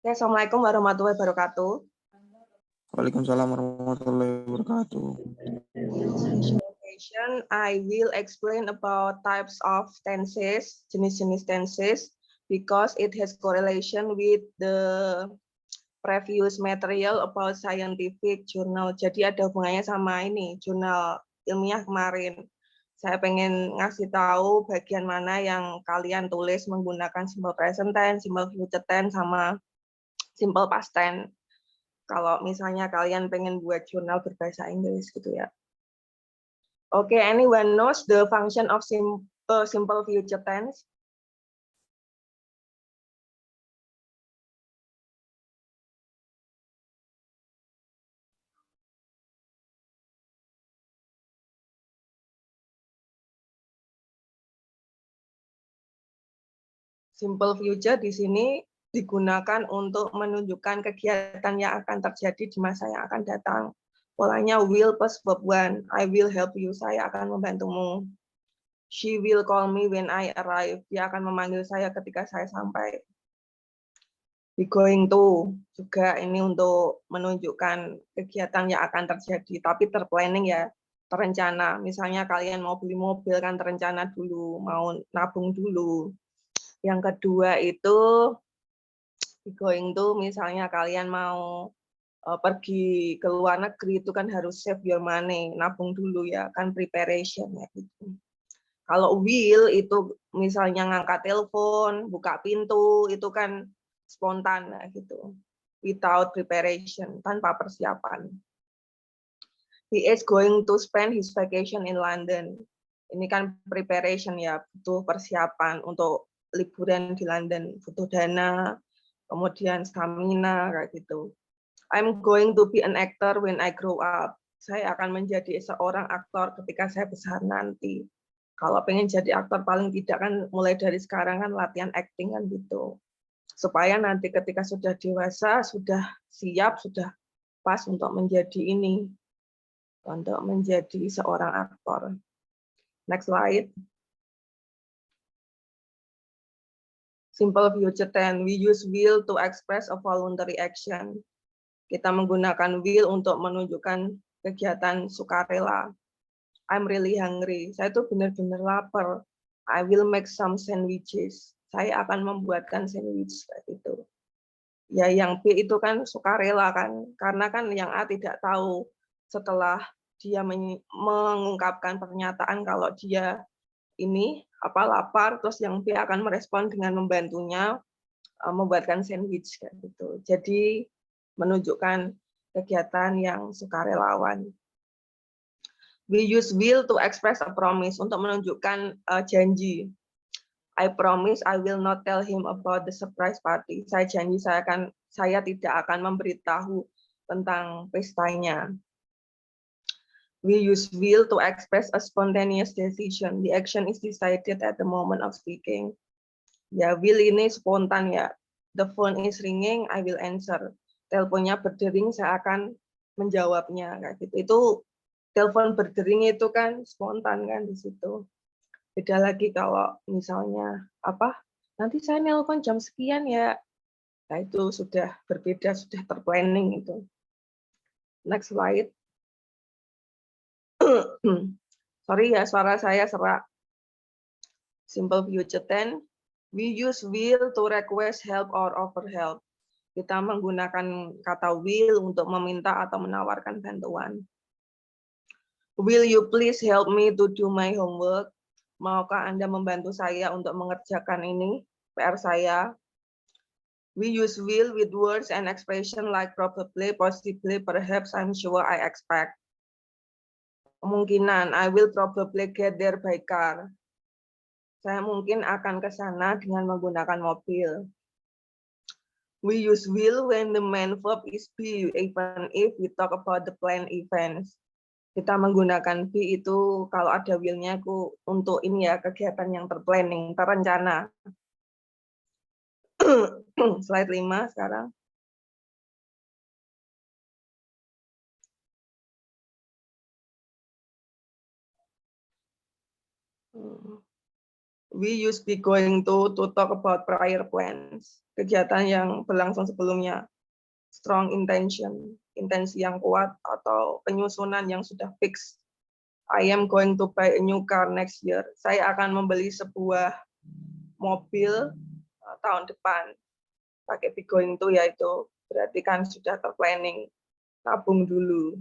Oke, Assalamualaikum warahmatullahi wabarakatuh. Waalaikumsalam warahmatullahi wabarakatuh. I will explain about types of tenses, jenis-jenis tenses, because it has correlation with the previous material about scientific journal. Jadi ada hubungannya sama ini, jurnal ilmiah kemarin. Saya pengen ngasih tahu bagian mana yang kalian tulis menggunakan simple present tense, simple future tense, sama simple past tense. Kalau misalnya kalian pengen buat jurnal berbahasa Inggris gitu ya. Okay, anyone knows the function of simple future tense? Simple future di sini digunakan untuk menunjukkan kegiatan yang akan terjadi di masa yang akan datang. Polanya will plus verb one. I will help you. Saya akan membantumu. She will call me when I arrive. Dia akan memanggil saya ketika saya sampai. Be going to juga ini untuk menunjukkan kegiatan yang akan terjadi, tapi terplanning ya, terencana. Misalnya kalian mau beli mobil kan terencana dulu, mau nabung dulu. Yang kedua itu be going to, misalnya kalian mau pergi ke luar negeri itu kan harus save your money, nabung dulu ya, kan preparation ya gitu. Kalau will itu misalnya ngangkat telepon, buka pintu, itu kan spontan gitu, without preparation, tanpa persiapan. He is going to spend his vacation in London. Ini kan preparation ya, butuh persiapan untuk liburan di London, butuh dana, kemudian stamina kayak gitu. I'm going to be an actor when I grow up. Saya akan menjadi seorang aktor ketika saya besar nanti. Kalau pengen jadi aktor paling tidak kan mulai dari sekarang kan latihan acting kan gitu. Supaya nanti ketika sudah dewasa, sudah siap, sudah pas untuk menjadi ini, untuk menjadi seorang aktor. Next slide. Simple future tense. We use will to express a voluntary action. Kita menggunakan will untuk menunjukkan kegiatan sukarela. I'm really hungry. Saya tuh benar-benar lapar. I will make some sandwiches. Saya akan membuatkan sandwich kayak gitu. Ya, yang B itu kan sukarela kan, karena kan yang A tidak tahu setelah dia mengungkapkan pernyataan kalau dia ini lapar, terus yang B akan merespon dengan membantunya membuatkan sandwich kayak gitu. Jadi menunjukkan kegiatan yang sukarelawan. We use will to express a promise, untuk menunjukkan janji. I promise I will not tell him about the surprise party. Saya janji saya tidak akan memberitahu tentang pestanya. We use will to express a spontaneous decision. The action is decided at the moment of speaking. Ya, will ini spontan ya. The phone is ringing, I will answer. Teleponnya berdering, saya akan menjawabnya kayak gitu. Itu telepon berdering itu kan spontan kan di situ. Beda lagi kalau misalnya nanti saya nelpon jam sekian ya. Nah, itu sudah berbeda, sudah terplanning itu. Next slide. Sorry ya, suara saya serak. Simple future tense. We use will to request help or offer help. Kita menggunakan kata will untuk meminta atau menawarkan bantuan. Will you please help me to do my homework? Maukah Anda membantu saya untuk mengerjakan ini, PR saya? We use will with words and expression like probably, possibly, perhaps, I'm sure, I expect. Kemungkinan, I will probably get there by car. Saya mungkin akan ke sana dengan menggunakan mobil. We use will when the main verb is be, even if we talk about the planned events. Kita menggunakan be itu kalau ada will-nya untuk ini ya, kegiatan yang terplanning, terencana. Slide 5 sekarang. We used be going to talk about prior plans. Kegiatan yang berlangsung sebelumnya. Strong intention, intensi yang kuat atau penyusunan yang sudah fix. I am going to buy a new car next year. Saya akan membeli sebuah mobil tahun depan. Pakai be going to yaitu berarti kan sudah terplanning, tabung dulu.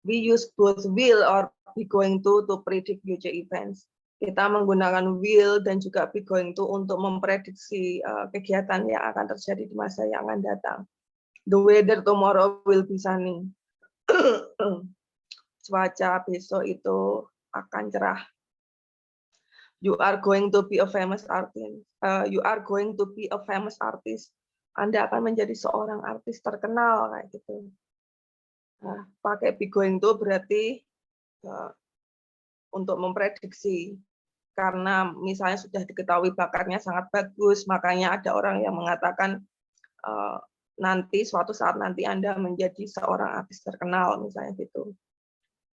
We use both will or be going to predict future events. Kita menggunakan will dan juga be going to untuk memprediksi kegiatan yang akan terjadi di masa yang akan datang. The weather tomorrow will be sunny. Cuaca besok itu akan cerah. You are going to be a famous artist. You are going to be a famous artist. Anda akan menjadi seorang artis terkenal kayak gitu. Nah, pakai be going to berarti untuk memprediksi. Karena misalnya sudah diketahui bakatnya sangat bagus, makanya ada orang yang mengatakan nanti suatu saat nanti Anda menjadi seorang artis terkenal, misalnya gitu.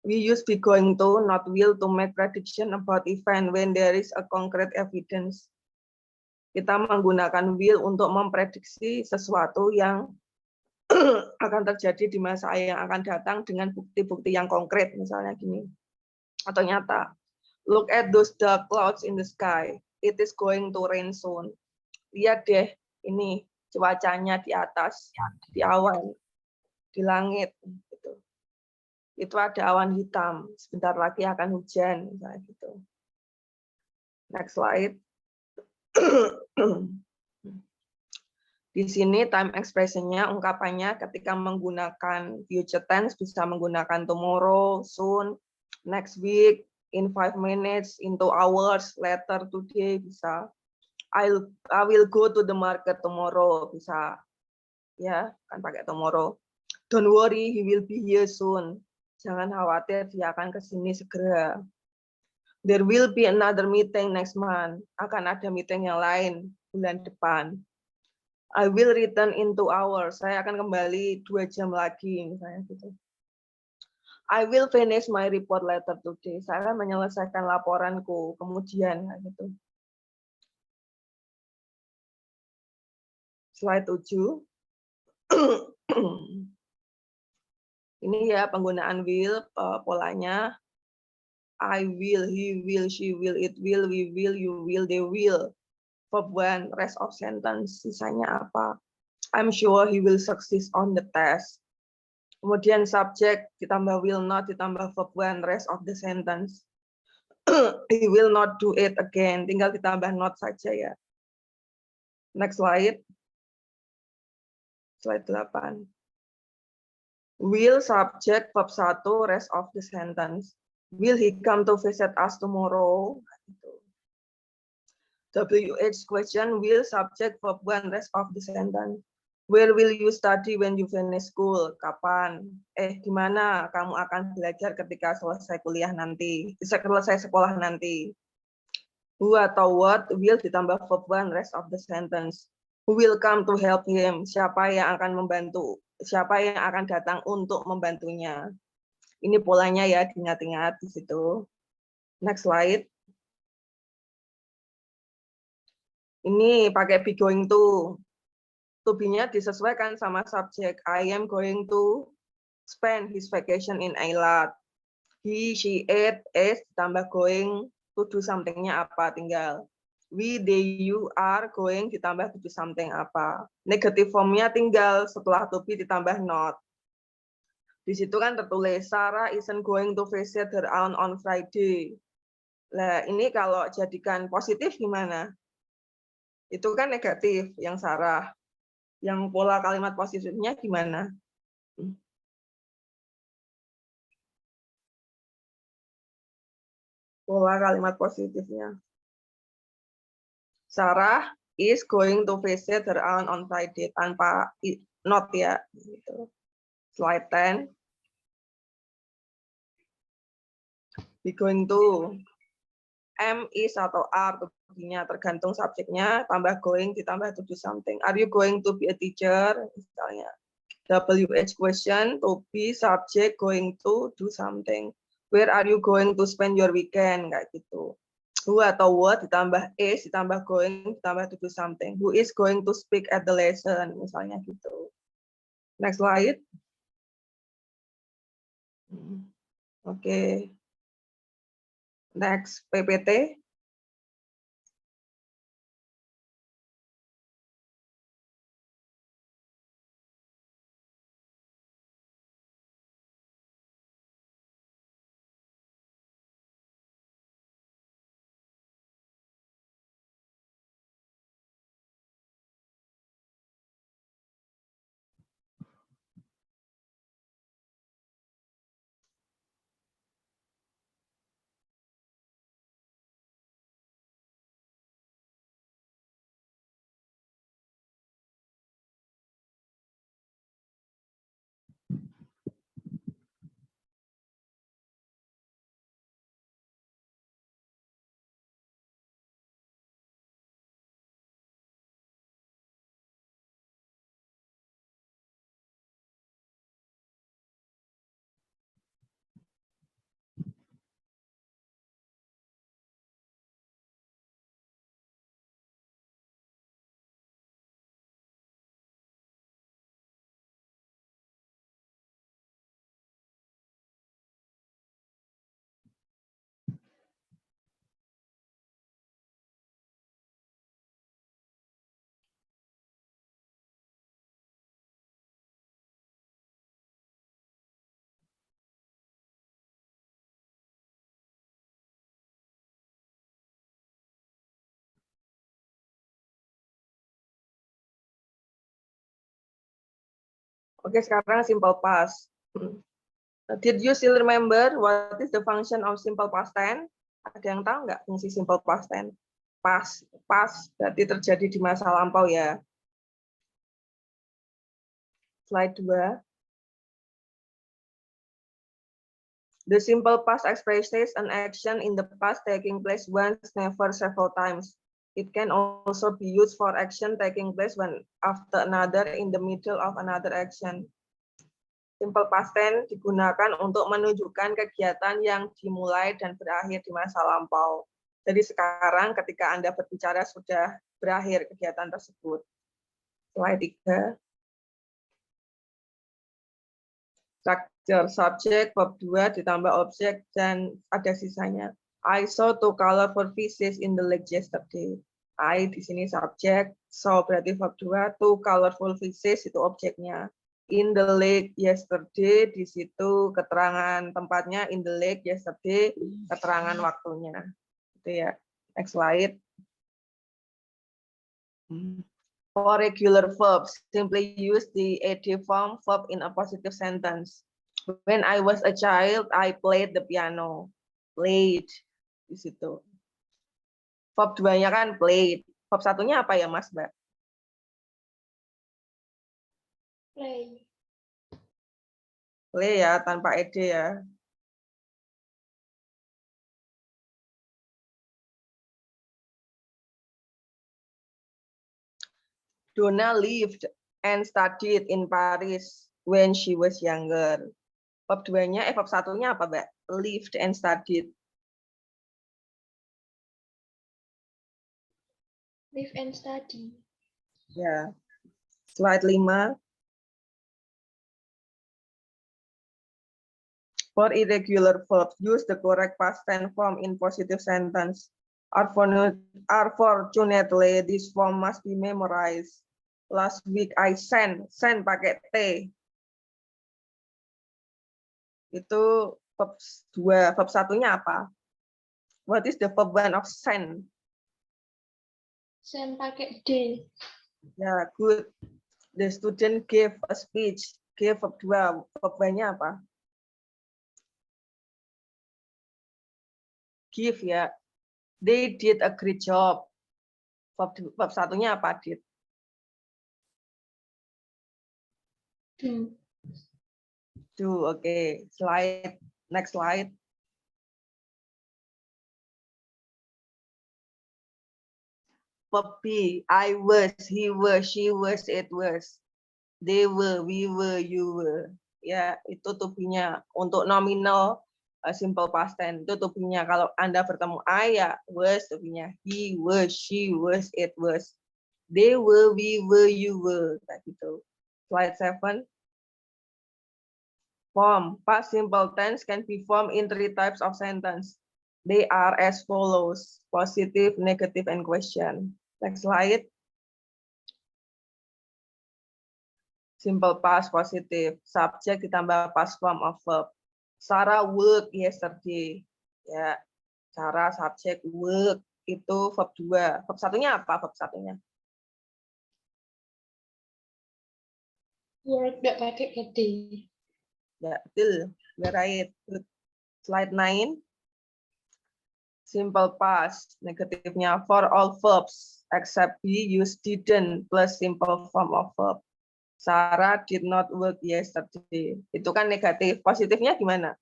We use be going to, not will, to make prediction about event when there is a concrete evidence. Kita menggunakan will untuk memprediksi sesuatu yang akan terjadi di masa yang akan datang dengan bukti-bukti yang konkret, misalnya gini, atau nyata. Look at those dark clouds in the sky. It is going to rain soon. Lihat deh, ini cuacanya di atas, di awan, di langit. Gitu. Itu ada awan hitam. Sebentar lagi akan hujan, misalnya gitu. Next slide. Di sini time expression-nya, ungkapannya ketika menggunakan future tense bisa menggunakan tomorrow, soon, next week, in 5 minutes, in 2 hours, later, today, bisa. I will go to the market tomorrow, bisa. Ya, kan pakai tomorrow. Don't worry, he will be here soon. Jangan khawatir, dia akan ke sini segera. There will be another meeting next month. Akan ada meeting yang lain bulan depan. I will return in 2 hours. Saya akan kembali 2 jam lagi, misalnya gitu. I will finish my report later today. Saya akan menyelesaikan laporanku kemudian, gitu. Slide 7. Ini ya penggunaan will, polanya. I will, he will, she will, it will, we will, you will, they will. Verb 1, rest of sentence, sisanya apa? I'm sure he will succeed on the test. Kemudian subject ditambah will not ditambah verb 1, rest of the sentence. He will not do it again, tinggal ditambah not saja ya. Next slide. Slide 8. Will subject verb 1, rest of the sentence. Will he come to visit us tomorrow? WH question, will subject verb 1, rest of the sentence. Where will you study when you finish school? Kapan? Di mana kamu akan belajar ketika selesai kuliah nanti? Selesai sekolah nanti. Who atau what will ditambah verb 1, rest of the sentence. Who will come to help him? Siapa yang akan membantu? Siapa yang akan datang untuk membantunya? Ini polanya ya, diingat-ingat di situ. Next slide. Ini pakai be going to. To be-nya disesuaikan sama subjek. I am going to spend his vacation in Eilat. He, she, it, is ditambah going to do something-nya apa tinggal. We, they, you are going ditambah to do something apa. Negative form-nya tinggal setelah to be ditambah not. Di situ kan tertulis Sarah isn't going to visit her aunt on Friday. Nah, ini kalau jadikan positif gimana? Itu kan negatif yang Sarah. Yang pola kalimat positifnya gimana? Pola kalimat positifnya. Sarah is going to visit her aunt on Friday tanpa not ya. Gitu. Slide 10. Be going to. Am, is, atau are, to-be-nya tergantung subjeknya, tambah going ditambah to do something. Are you going to be a teacher? Misalnya. WH question, to be, subject, going to do something. Where are you going to spend your weekend? Kayak gitu. who atau what ditambah is ditambah going ditambah to do something. Who is going to speak at the lesson, misalnya gitu. Next slide. Oke. Next, PPT. Oke, sekarang simple past. Did you still remember what is the function of simple past tense? Ada yang tahu nggak fungsi simple past tense? Past berarti terjadi di masa lampau ya. Slide 2. The simple past expresses an action in the past taking place once, never, several times. It can also be used for action taking place one after another in the middle of another action. Simple past tense digunakan untuk menunjukkan kegiatan yang dimulai dan berakhir di masa lampau. Jadi sekarang ketika Anda berbicara sudah berakhir kegiatan tersebut. Slide 3. Structure subject, verb 2 ditambah objek dan ada sisanya. I saw 2 colorful fishes in the lake yesterday. I di sini subjek, saw berarti verb 2, 2 colorful fishes itu objeknya. In the lake yesterday, di situ keterangan tempatnya, in the lake yesterday, keterangan waktunya. Itu ya. Next slide. For regular verbs, simply use the ed form verb in a positive sentence. When I was a child, I played the piano. Played di situ. Verb 2-nya kan played. Verb 1-nya apa ya, Mas, Mbak? Play. Play ya, tanpa ed ya. Donna lived and studied in Paris when she was younger. Verb 2-nya, verb 1-nya apa, Mbak? Lived and studied. Live and study. Ya. Slide 5. For irregular verbs, use the correct past tense form in positive sentence. Unfortunately, this form must be memorized. Last week I sent pakai T. Itu verb 2. Verb 1-nya apa? What is the verb 1 of send? Send pakai D. Ya, good. The student gave a speech. Gave verb 2. Verb 1-nya apa? Give ya. They did a great job. Verb 1-nya apa, did? Do. Do, okay. Slide. Next slide. Verb B. I was, he was, she was, it was. They were, we were, you were. Ya, itu to be-nya. Untuk nominal simple past tense itu to be-nya. Kalau Anda bertemu I ya was to be-nya. He was, she was, it was. They were, we were, you were. Kayak gitu. Slide 7. Form. Past simple tense can be formed in 3 types of sentence. They are as follows. Positive, negative, and question. Next slide. Simple past positive. Subject ditambah past form of verb. Sarah worked yesterday. Ya, Sarah subjek work itu verb 2. Verb satunya apa? Verb satunya. Work nggak pakai ed. Ya, betul. Right. Good. Slide 9. Simple past. Negatifnya for all verbs except be use didn't plus simple form of verb. Sarah did not work yesterday. Itu kan negatif. Positifnya gimana?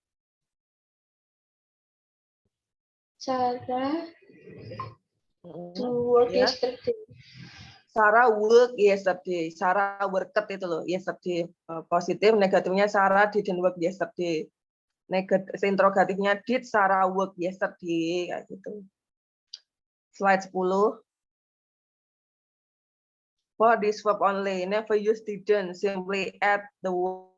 Sarah to work Ya. yesterday. Sarah work yesterday. Sarah worked itu loh, yesterday. Positif, negatifnya Sarah didn't work yesterday. Negatif, interrogatifnya did Sarah work yesterday, kayak gitu. Slide 10. For this verb only, never use didn't, simply add the word.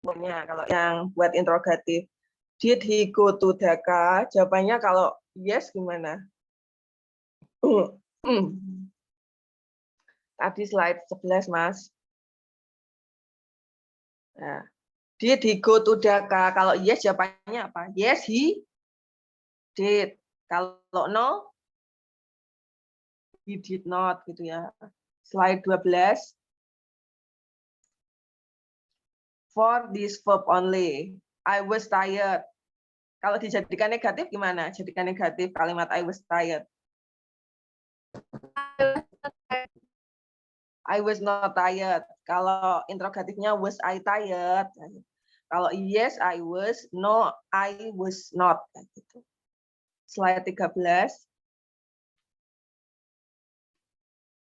Kalau yang buat interrogatif, did he go to Dhaka? Jawabannya kalau yes gimana? Tadi slide 11, Mas. Nah, did he go to Dhaka? Kalau yes jawabannya apa? Yes, he did. Kalau no, he did not gitu ya. Slide 12. For this verb only, I was tired. Kalau dijadikan negatif gimana? Jadikan negatif kalimat I was tired. I was not tired. Kalau interrogatifnya was I tired? Kalau yes I was, no I was not. Slide 13.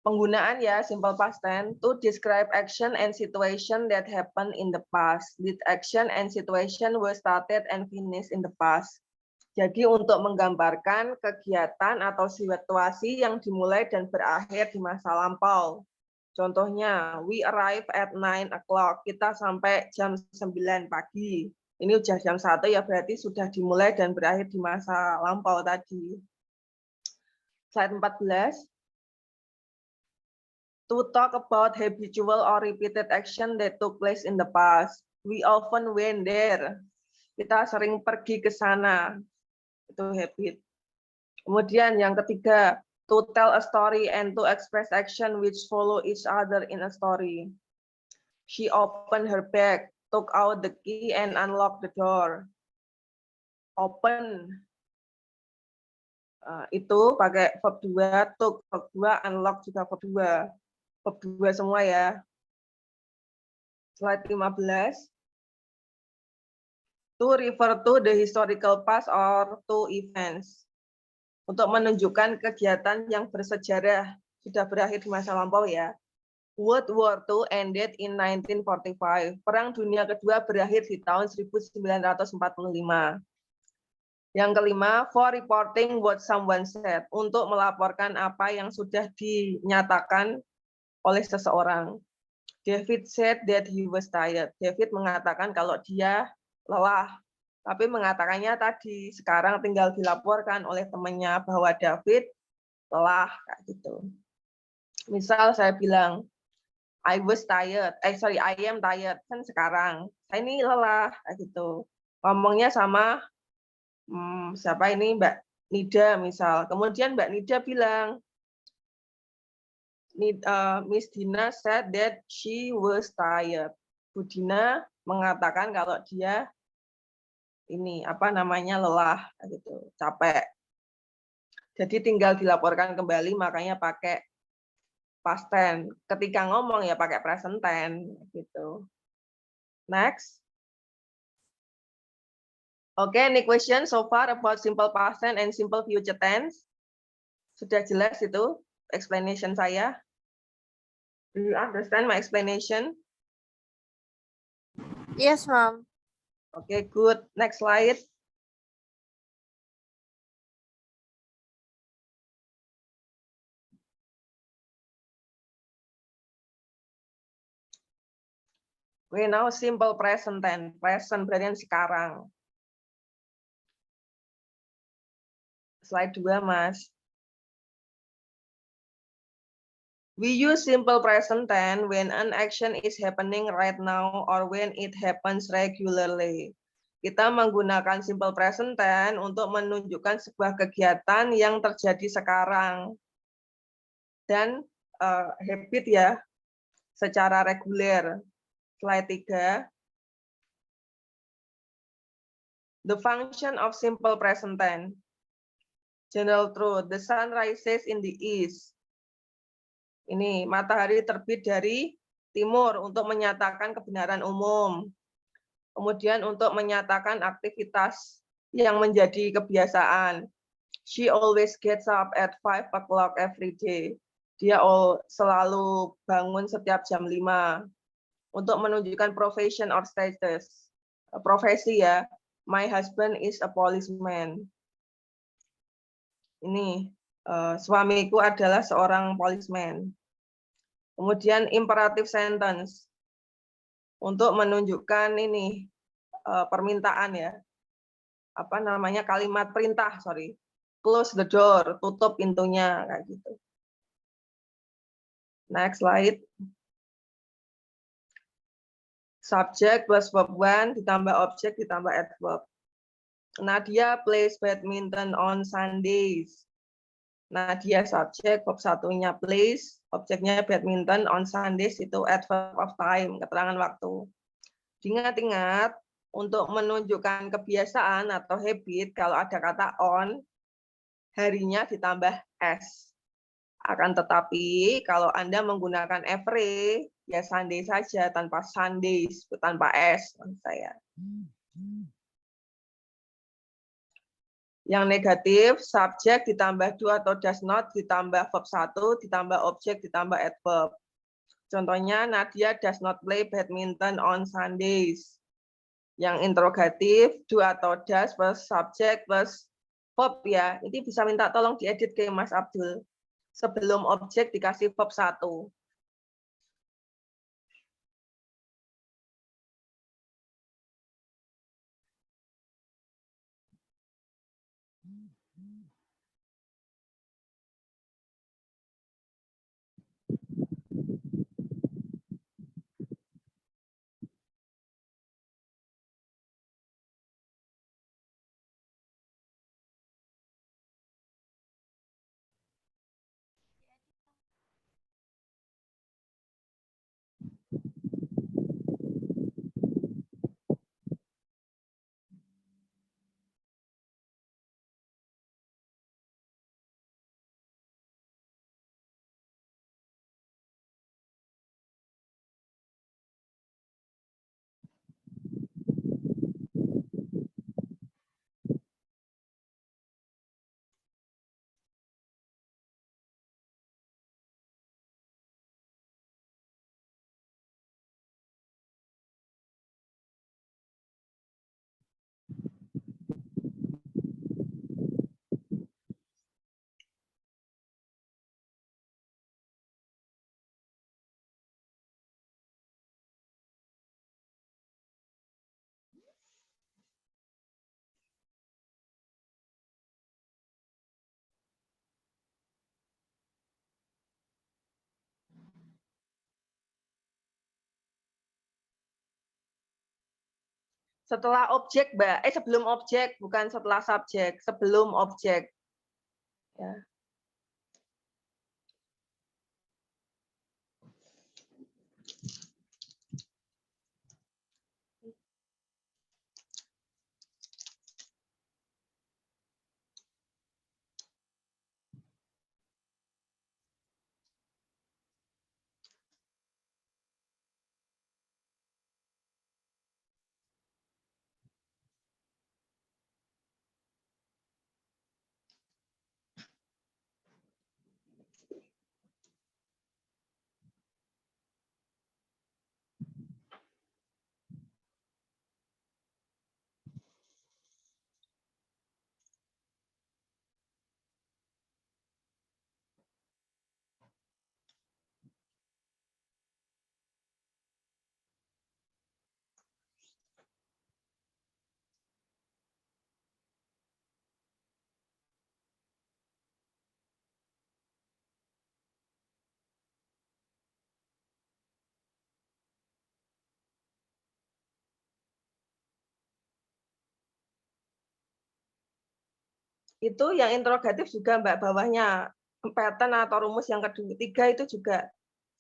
Penggunaan ya simple past tense to describe action and situation that happened in the past. This action and situation were started and finished in the past. Jadi untuk menggambarkan kegiatan atau situasi yang dimulai dan berakhir di masa lampau. Contohnya, we arrive at 9 o'clock. Kita sampai jam 9 pagi. Ini udah jam 1 ya, berarti sudah dimulai dan berakhir di masa lampau tadi. Slide 14. To talk about habitual or repeated action that took place in the past. We often went there. Kita sering pergi ke sana. Itu habit. Kemudian yang ketiga, to tell a story and to express action which follow each other in a story. She opened her bag, took out the key and unlocked the door. Open. Itu pakai verb 2, took verb 2, unlock juga verb 2. Verb 2 semua ya. Slide 15. To refer to the historical past or to events. Untuk menunjukkan kegiatan yang bersejarah sudah berakhir di masa lampau ya. World War II ended in 1945. Perang Dunia Kedua berakhir di tahun 1945. Yang kelima, for reporting what someone said. Untuk melaporkan apa yang sudah dinyatakan oleh seseorang. David said that he was tired. David mengatakan kalau dia lelah. Tapi mengatakannya tadi, sekarang tinggal dilaporkan oleh temannya bahwa David lelah. Kayak gitu. Misal saya bilang, I was tired. I am tired. Kan sekarang. Saya ini lelah. Kayak gitu. Ngomongnya sama siapa ini, Mbak Nida misal. Kemudian Mbak Nida bilang, Miss Dina said that she was tired. Bu Dina mengatakan kalau dia ini lelah gitu, capek. Jadi tinggal dilaporkan kembali, makanya pakai past tense. Ketika ngomong ya pakai present tense gitu. Next. Oke, any question so far about simple past tense and simple future tense? Sudah jelas itu explanation saya? Do you understand my explanation? Yes, Mom. Okay, good. Next slide. Okay, now simple present tense. Present berarti yang sekarang. Slide 2, Mas. We use simple present tense when an action is happening right now or when it happens regularly. Kita menggunakan simple present tense untuk menunjukkan sebuah kegiatan yang terjadi sekarang. Dan habit ya, secara reguler. Slide 3. The function of simple present tense. General truth, the sun rises in the east. Ini matahari terbit dari timur untuk menyatakan kebenaran umum. Kemudian untuk menyatakan aktivitas yang menjadi kebiasaan. She always gets up at 5 o'clock every day. Dia selalu bangun setiap jam 5. Untuk menunjukkan profession or status. Profesi ya. My husband is a policeman. Ini suamiku adalah seorang policeman. Kemudian imperative sentence untuk menunjukkan ini permintaan ya. Apa namanya, kalimat perintah, sorry. Close the door, tutup pintunya kayak gitu. Next slide. Subject plus verb 1 ditambah objek ditambah adverb. Nadia plays badminton on Sundays. Nadia subjek, verb satunya plays, objeknya badminton on Sundays itu adverb of time, keterangan waktu. Ingat-ingat untuk menunjukkan kebiasaan atau habit kalau ada kata on, harinya ditambah s. Akan tetapi kalau Anda menggunakan every, ya Sunday saja tanpa Sundays, tanpa s maksud saya. Yang negatif, subjek ditambah do atau does not, ditambah verb 1, ditambah objek, ditambah adverb. Contohnya, Nadia does not play badminton on Sundays. Yang interrogatif, do atau does plus subjek plus verb ya. Ini bisa minta tolong diedit ke Mas Abdul. Sebelum objek dikasih verb 1. Setelah objek, Mbak. Sebelum objek, bukan setelah subjek. Sebelum objek. Ya. Itu yang interrogatif juga Mbak, bawahnya pattern atau rumus yang ketiga itu juga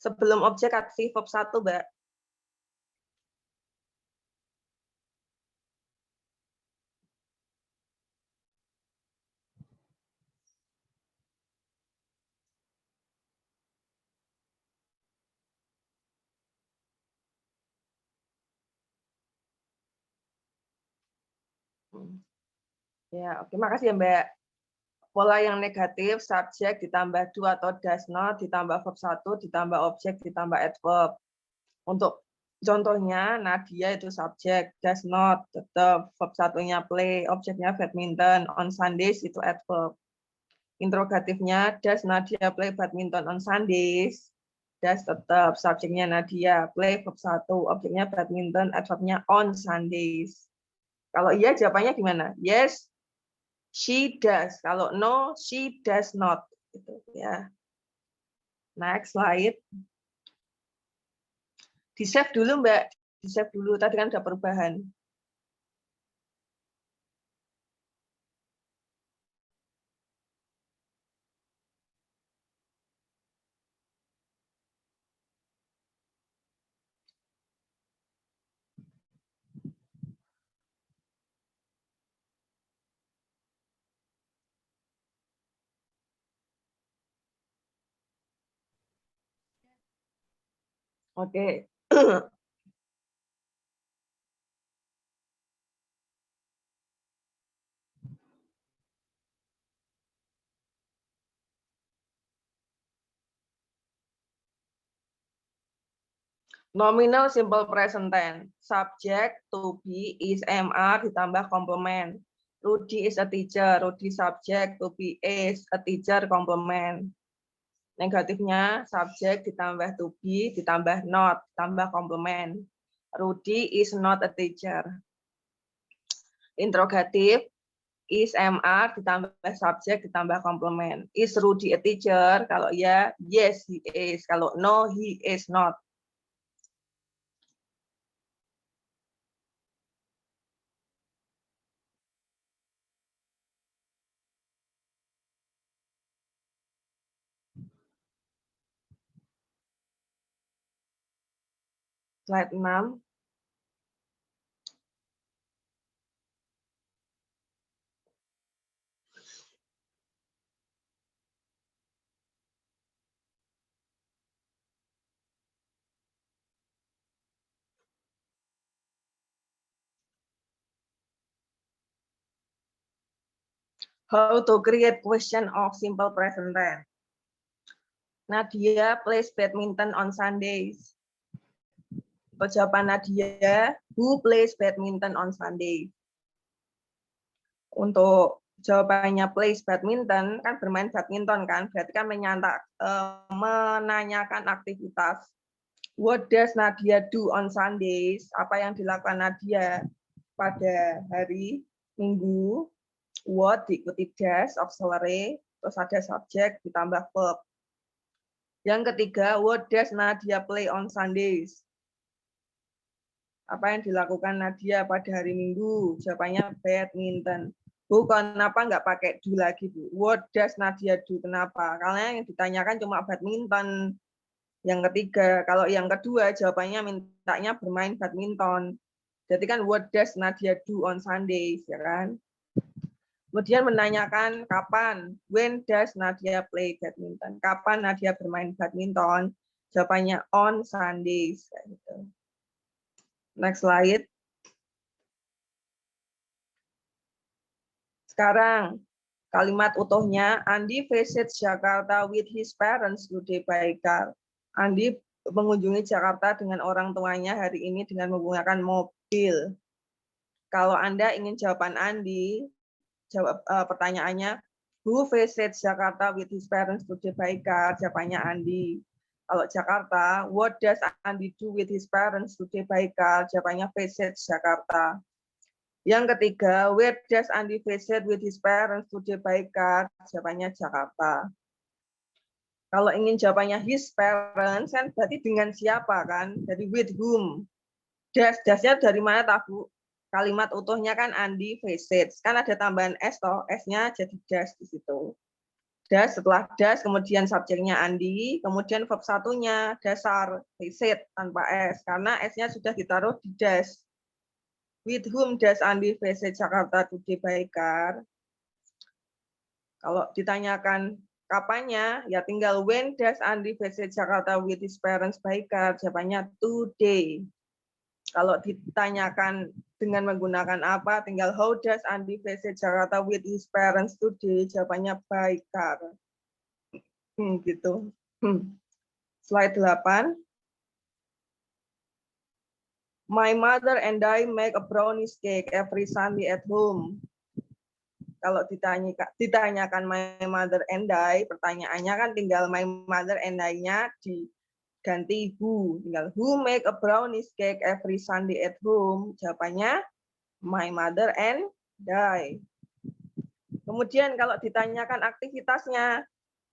sebelum objek aktif verb 1, Mbak. Ya, oke, makasih ya Mbak. Pola yang negatif, subjek ditambah do atau does not, ditambah verb 1, ditambah objek, ditambah adverb. Untuk contohnya, Nadia itu subjek, does not, tetap, verb 1-nya play, objeknya badminton, on Sundays itu adverb. Interrogatifnya, does Nadia play badminton on Sundays? Does tetap, subjeknya Nadia, play verb 1, objeknya badminton, adverbnya on Sundays. Kalau iya jawabannya gimana? Yes, she does. Kalau no, she does not. Gitu, ya. Next slide. Di-save dulu, Mbak. Di-save dulu. Tadi kan udah perubahan. Oke. Nominal simple present tense. Subject to be is MR ditambah komplement. Rudy is a teacher. Rudy subject to be is a teacher komplement. Negatifnya subjek ditambah to be ditambah not tambah komplement. Rudy is not a teacher. Interrogatif is MR ditambah subjek ditambah komplement. Is Rudy a teacher? Kalau ya, yes he is. Kalau no, he is not. Slide 6. How to create question of simple present tense. Nadia plays badminton on Sundays. Jawaban Nadia, who plays badminton on Sunday? Untuk jawabannya plays badminton, kan bermain badminton kan, berarti kan menanyakan aktivitas. What does Nadia do on Sundays? Apa yang dilakukan Nadia pada hari Minggu? What diikuti dash, auxiliary, terus ada subjek ditambah verb. Yang ketiga, what does Nadia play on Sundays? Apa yang dilakukan Nadia pada hari Minggu? Jawabannya badminton. Bu, kenapa nggak pakai do lagi, Bu? What does Nadia do? Kenapa? Karena yang ditanyakan cuma badminton. Yang ketiga, kalau yang kedua jawabannya mintanya bermain badminton. Jadi kan what does Nadia do on Sundays, ya kan? Kemudian menanyakan kapan, when does Nadia play badminton? Kapan Nadia bermain badminton? Jawabannya on Sundays. Gitu. Next slide. Sekarang kalimat utuhnya, Andi visits Jakarta with his parents today by car. Andi mengunjungi Jakarta dengan orang tuanya hari ini dengan menggunakan mobil. Kalau Anda ingin jawaban Andi, jawab pertanyaannya, who visits Jakarta with his parents today by car? Jawabannya Andi. Kalau Jakarta, what does Andi do with his parents today by car? Jawabannya visits Jakarta. Yang ketiga, where does Andi visit with his parents today by car? Jawabannya Jakarta. Kalau ingin jawabannya his parents, kan berarti dengan siapa kan? Jadi with whom? Dasnya dari mana, Bu? kalimat utuhnya kan Andi visits. Kan ada tambahan S toh, S-nya jadi das di situ. Das, setelah das, kemudian subjeknya Andi, kemudian verb satunya dasar, visit tanpa S, karena S-nya sudah ditaruh di das. With whom does Andi visit Jakarta today by car? Kalau ditanyakan kapannya, ya tinggal when does Andi visit Jakarta with his parents by car? Jawabannya today. Kalau ditanyakan dengan menggunakan apa, tinggal how does Andi visit Jakarta with his parents today? Jawabannya by car. Gitu. Slide 8. My mother and I make a brownies cake every Sunday at home. Kalau ditanyakan my mother and I, pertanyaannya kan tinggal my mother and I-nya diganti who. Tinggal who make a brownies cake every Sunday at home. Jawabannya my mother and I. Kemudian kalau ditanyakan aktivitasnya,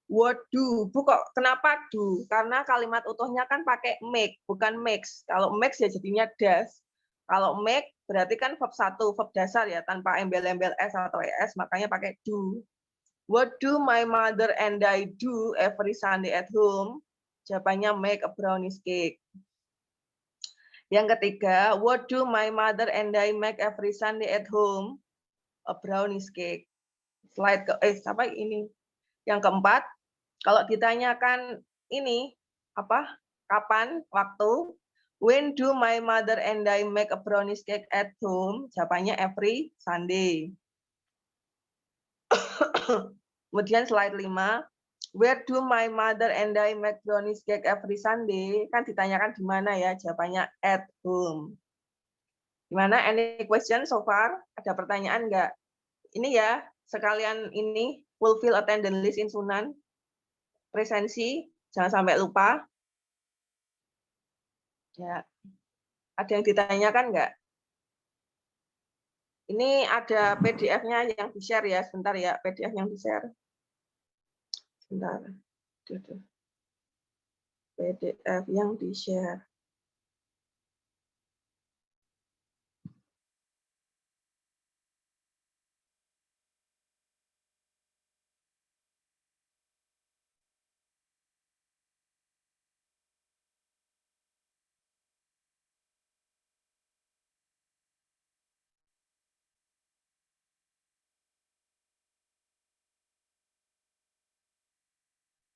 what do? Bu kok kenapa do? Karena kalimat utuhnya kan pakai make, bukan makes. Kalau makes ya jadinya does. Kalau make berarti kan verb 1, verb dasar ya, tanpa embel-embel S atau ES, makanya pakai do. What do my mother and I do every Sunday at home? Jawabannya make a brownies cake. Yang ketiga, what do my mother and I make every Sunday at home? A brownies cake. Slide sampai ini. Yang keempat, kalau ditanyakan ini kapan, waktu, when do my mother and I make a brownies cake at home? Jawabannya every Sunday. Kemudian slide 5, where do my mother and I make brownies cake every Sunday? Kan ditanyakan di mana ya? Jawabannya at home. Gimana? Any question so far? Ada pertanyaan nggak? Ini ya, sekalian ini fulfill attendance list in Sunan. Presensi, jangan sampai lupa. Ya. Ada yang ditanyakan nggak? Ini ada PDF-nya yang di-share ya, sebentar ya, PDF yang di-share. Sebentar. PDF yang di-share.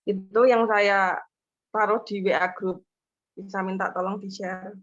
Itu yang saya taruh di WA group. Bisa minta tolong di-share.